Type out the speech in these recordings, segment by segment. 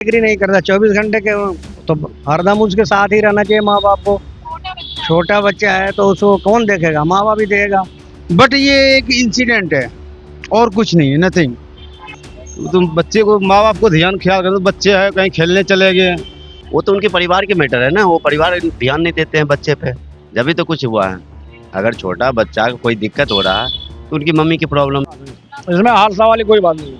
Agree नहीं करता 24 घंटे के तो हरदम उसके साथ ही रहना चाहिए माँ बाप को। छोटा बच्चा है तो उसको कौन देखेगा, माँ बाप ही देखेगा। बट ये एक इंसिडेंट है और कुछ नहीं है, नथिंग। तुम बच्चे को, माँ बाप को ध्यान ख्याल करो, बच्चे है कहीं खेलने चले गए, वो तो उनके परिवार के मैटर है ना, वो परिवार ध्यान नहीं देते हैं बच्चे पे, जब भी तो कुछ हुआ है। अगर छोटा बच्चा को कोई दिक्कत हो रहा है तो उनकी मम्मी की प्रॉब्लम। इसमें हादसा वाली कोई बात नहीं।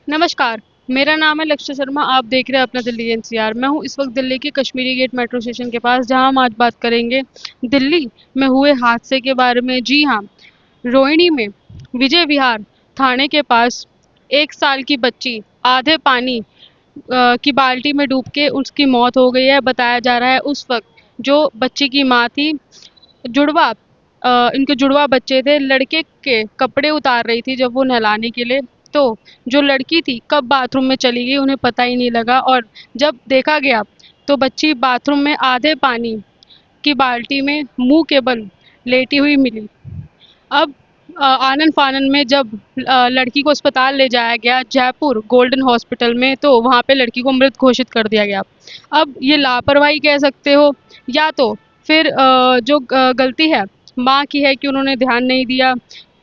नमस्कार, मेरा नाम है लक्ष्य शर्मा। आप देख रहे हैं अपना दिल्ली एनसीआर। मैं हूँ इस वक्त दिल्ली के कश्मीरी गेट मेट्रो स्टेशन के पास, जहां हम आज बात करेंगे दिल्ली में हुए हादसे के बारे में। जी हाँ, रोहिणी में विजय विहार थाने के पास 1 साल की बच्ची आधे पानी की बाल्टी में डूब के उसकी मौत हो गई है। बताया जा रहा है उस वक्त जो बच्ची की माँ थी, जुड़वा इनके जुड़वा बच्चे थे, लड़के के कपड़े उतार रही थी जब वो नहलाने के लिए। तो जो लड़की थी कब बाथरूम में चली गई उन्हें पता ही नहीं लगा, और जब देखा गया तो बच्ची बाथरूम में आधे पानी की बाल्टी में मुंह के बल लेटी हुई मिली। अब आनन फानन में जब लड़की को अस्पताल ले जाया गया जयपुर गोल्डन हॉस्पिटल में, तो वहाँ पे लड़की को मृत घोषित कर दिया गया। अब ये लापरवाही कह सकते हो, या तो फिर जो गलती है माँ की है कि उन्होंने ध्यान नहीं दिया।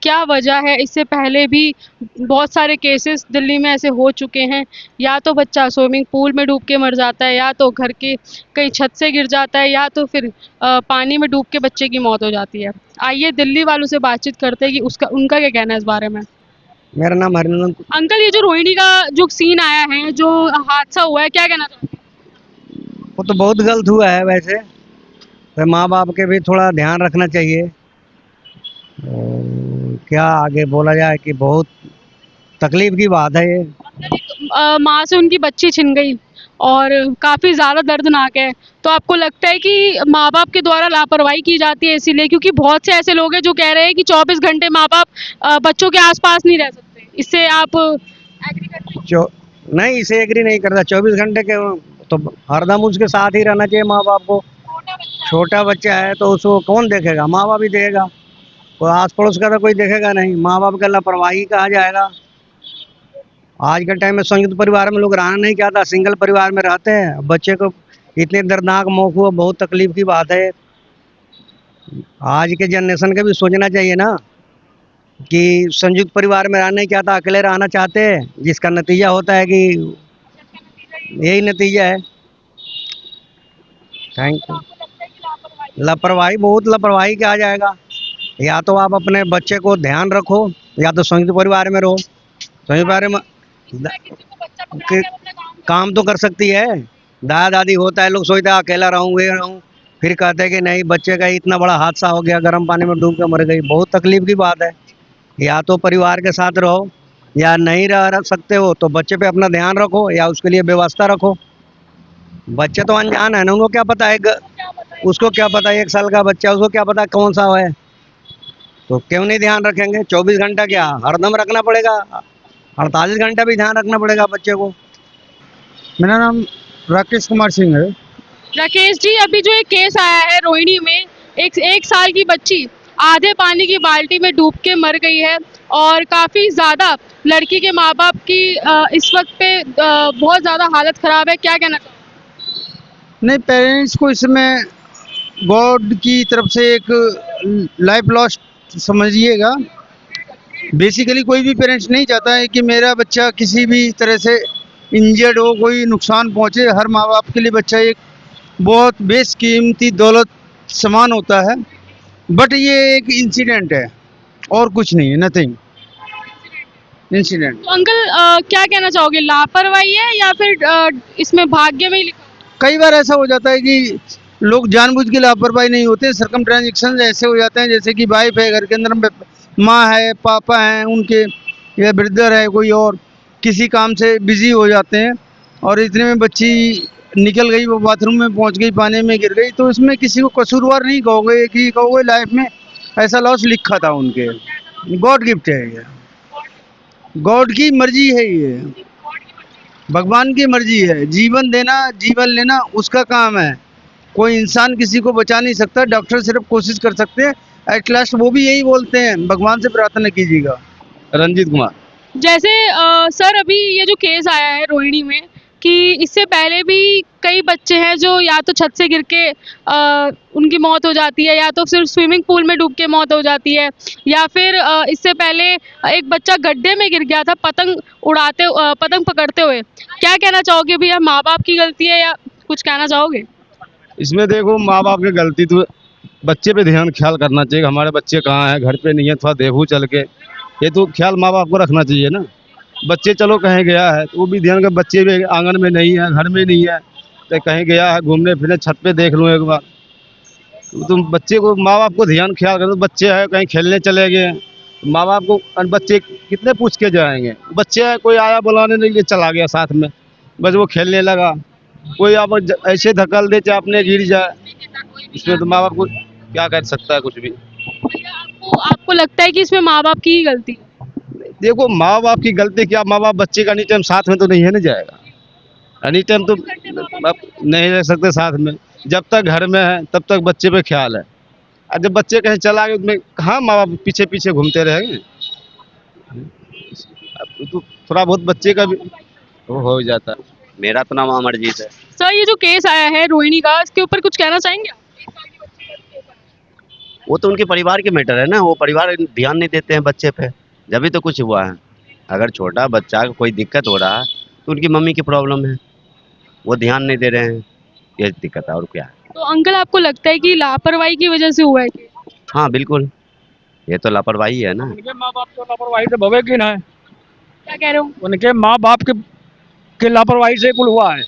क्या वजह है, इससे पहले भी बहुत सारे केसेस दिल्ली में ऐसे हो चुके हैं। या तो बच्चा स्विमिंग पूल में डूब के मर जाता है, या तो घर के कहीं छत से गिर जाता है, या तो फिर पानी में डूब के बच्चे की मौत हो जाती है। आइए दिल्ली वालों से बातचीत करते हैं कि उनका क्या कहना है इस बारे में। मेरा नाम हरिनंदन। अंकल, ये जो रोहिणी का जो सीन आया है, जो हादसा हुआ है, क्या कहना चाहते हैं? वो तो बहुत गलत हुआ है वैसे, तो माँ बाप के भी थोड़ा ध्यान रखना चाहिए। क्या आगे बोला जाए कि बहुत तकलीफ की बात है ये। माँ से उनकी बच्ची छिन गई और काफ़ी ज़्यादा दर्दनाक है। तो आपको लगता है कि माँ बाप के द्वारा लापरवाही की जाती है इसीलिए? क्योंकि बहुत से ऐसे लोग हैं जो कह रहे हैं कि 24 घंटे माँ बाप बच्चों के आसपास नहीं रह सकते। इससे आप एग्री करते हैं? जो नहीं, इसे एग्री नहीं करता 24 घंटे के तो हरदम उसके साथ ही रहना चाहिए माँ बाप को। छोटा बच्चा है तो उसको कौन देखेगा, माँ बाप ही देखेगा। कोई आस पड़ोस का तो कोई देखेगा नहीं। माँ बाप का लापरवाही कहा जाएगा। आज के टाइम में संयुक्त परिवार में लोग रहना नहीं चाहता, सिंगल परिवार में रहते हैं। बच्चे को इतने दर्दनाक मौत हुआ, बहुत तकलीफ की बात है। आज के जनरेशन के भी सोचना चाहिए ना कि संयुक्त परिवार में रहना नहीं चाहता, अकेले रहना चाहते हैं, जिसका नतीजा होता है कि यही नतीजा है। Thank you. लापरवाही, बहुत लापरवाही कहा जाएगा। या तो आप अपने बच्चे को ध्यान रखो, या तो संयुक्त परिवार में रहो। संयुक्त परिवार में काम तो कर सकती है। दादा दादी होता है, लोग सोचते हैं अकेला रहूँ ये रहूँ, फिर कहते हैं कि नहीं, बच्चे का इतना बड़ा हादसा हो गया, गर्म पानी में डूब के मर गई, बहुत तकलीफ की बात है। या तो परिवार के साथ रहो, या नहीं रह सकते हो तो बच्चे पे अपना ध्यान रखो, या उसके लिए व्यवस्था रखो। बच्चे तो अनजान है ना, उनको क्या पता है, उसको क्या पता है, 1 साल का बच्चा, उसको क्या पता कौन सा है। तो क्यों नहीं ध्यान रखेंगे? 24 घंटा क्या हरदम रखना पड़ेगा, 48 घंटा भी ध्यान रखना पड़ेगा बच्चे को। मेरा नाम राकेश कुमार सिंह है। राकेश जी, अभी जो एक केस आया है रोहिणी में, एक साल की बच्ची आधे पानी की बाल्टी में डूब के मर गई है, और काफ़ी ज़्यादा लड़की के माँ बाप की इस वक्त पे बहुत ज़्यादा हालत ख़राब है। क्या कहना चाहोगे? नहीं, पेरेंट्स को इसमें गॉड की तरफ से एक लाइफ लॉस समझिएगा। बेसिकली कोई भी पेरेंट्स नहीं चाहता है कि मेरा बच्चा किसी भी तरह से इंजर्ड हो, कोई नुकसान पहुंचे। हर माँ बाप के लिए बच्चा एक बहुत बेशकीमती दौलत समान होता है। बट ये एक इंसिडेंट है और कुछ नहीं है, नथिंग। इंसिडेंट। तो अंकल, क्या कहना चाहोगे, लापरवाही है या फिर इसमें भाग्य में ही लिखा? कई बार ऐसा हो जाता है कि लोग जानबूझ के लापरवाही नहीं होते, सरकम ट्रांजेक्शन ऐसे हो जाते हैं, जैसे कि वाइफ है घर के अंदर, माँ है, पापा हैं उनके, या ब्रदर है कोई और, किसी काम से बिजी हो जाते हैं और इतने में बच्ची निकल गई, वो बाथरूम में पहुंच गई, पानी में गिर गई। तो इसमें किसी को कसूरवार नहीं कहोगे, कि कहोगे लाइफ में ऐसा लॉस लिखा था उनके। गॉड गिफ्ट है ये, गॉड की मर्जी है ये, भगवान की मर्जी है। जीवन देना, जीवन लेना उसका काम है। कोई इंसान किसी को बचा नहीं सकता, डॉक्टर सिर्फ कोशिश कर सकते हैं। एट लास्ट वो भी यही बोलते हैं, भगवान से प्रार्थना कीजिएगा। रंजीत कुमार। जैसे सर, अभी ये जो केस आया है रोहिणी में, कि इससे पहले भी कई बच्चे हैं जो या तो छत से गिर के उनकी मौत हो जाती है, या तो फिर स्विमिंग पूल में डूब के मौत हो जाती है, या फिर इससे पहले एक बच्चा गड्ढे में गिर गया था पतंग पकड़ते हुए। क्या कहना चाहोगे भैया, माँ बाप की गलती है या कुछ कहना चाहोगे? इसमें देखो माँ बाप की गलती तो बच्चे पे ध्यान ख्याल करना चाहिए कि हमारे बच्चे कहाँ हैं, घर पे नहीं है, थोड़ा देखो चल के, ये तो ख्याल माँ बाप को रखना चाहिए ना। बच्चे चलो कहीं गया है तो वो भी ध्यान कर, बच्चे भी आंगन में नहीं है, घर में नहीं है, तो कहीं गया है घूमने फिरने, छत पे देख लूँ एक बार। तो तुम बच्चे को, माँ बाप को ध्यान ख्याल करो। बच्चे है कहीं खेलने चले गए, माँ बाप को बच्चे कितने पूछ के जाएंगे। बच्चे है कोई आया बुलाने के लिए चला गया साथ में, बस वो खेलने लगा, कोई आप ऐसे धकल दे चाहे अपने गिर जाए, इसमें तो माँ बाप को क्या कर सकता है कुछ भी। आपको लगता है कि इसमें माँ बाप की ही गलती है? देखो माँ बाप की गलती क्या, माँ बाप बच्चे का एनी टाइम साथ में तो नहीं है ना जाएगा, एनी टाइम तो बाप नहीं रह सकते साथ में। जब तक घर में है तब तक बच्चे पे ख्याल है, और जब बच्चे कहीं चला गया उसमें कहाँ माँ बाप पीछे पीछे घूमते रहेंगे। अब तो थोड़ा बहुत बच्चे का भी वो हो जाता है। मेरा तो नाम अमरजीत है। सर, ये जो केस आया है रोहिणी का, इसके ऊपर कुछ कहना चाहेंगे आप? वो तो उनके परिवार के मैटर है ना, वो परिवार ध्यान नहीं देते हैं बच्चे पे, जब भी तो कुछ हुआ है। अगर छोटा बच्चा को कोई दिक्कत हो रहा है तो उनकी मम्मी की प्रॉब्लम है, वो ध्यान नहीं दे रहे हैं, ये दिक्कत है और क्या है। तो अंकल, आपको लगता है कि लापरवाही की वजह से हुआ है कि? हाँ बिल्कुल, ये तो लापरवाही है ना। उनके माँ बाप तो लापरवाही से भवे की ना है, क्या कह रहे हो? उनके माँ बाप के लापरवाही से कुल हुआ है।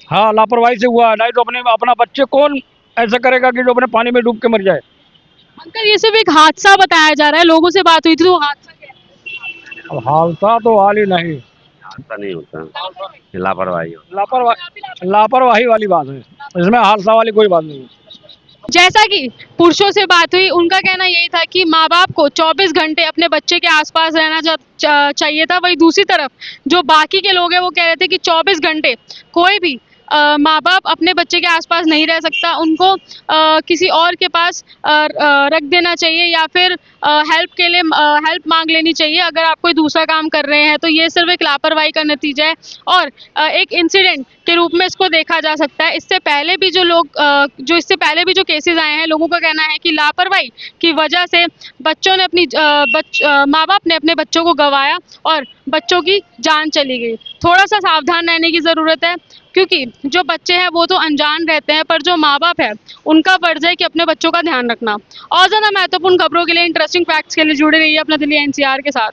हाँ, लापरवाही से हुआ है, नहीं तो अपना बच्चे कौन ऐसा करेगा कि जो अपने पानी में डूब के मर जाए। अंकल, ये सिर्फ एक हादसा बताया जा रहा है, लोगों से बात हुई थी तो वो हादसा क्या है? अब हादसा तो हाल ही नहीं, ऐसा नहीं होता, ये लापरवाही हो। लापरवाही वाली बात है, इसमें हादसा वाली कोई बात नहीं है। जैसा कि पुरुषों से बात हुई, उनका कहना यही था कि माँ बाप को 24 घंटे अपने बच्चे के आसपास रहना चाहिए था। वही दूसरी तरफ जो बाकी के लोग हैं वो कह रहे थे कि 24 घंटे कोई भी माँ बाप अपने बच्चे के आसपास नहीं रह सकता, उनको किसी और के पास रख देना चाहिए, या फिर हेल्प के लिए हेल्प मांग लेनी चाहिए अगर आप कोई दूसरा काम कर रहे हैं। तो ये सिर्फ एक लापरवाही का नतीजा है और एक इंसिडेंट के रूप में इसको देखा जा सकता है। इससे पहले भी जो केसेस आए हैं, लोगों का कहना है कि लापरवाही की वजह से बच्चों ने माँ बाप ने अपने बच्चों को गंवाया और बच्चों की जान चली गई। थोड़ा सा सावधान रहने की ज़रूरत है, क्योंकि जो बच्चे हैं वो तो अनजान रहते हैं, पर जो माँ बाप है उनका फर्ज है कि अपने बच्चों का ध्यान रखना। और ज़्यादा महत्वपूर्ण खबरों के लिए, इंटरेस्टिंग फैक्ट्स के लिए जुड़े रहिए अपना दिल्ली एनसीआर के साथ।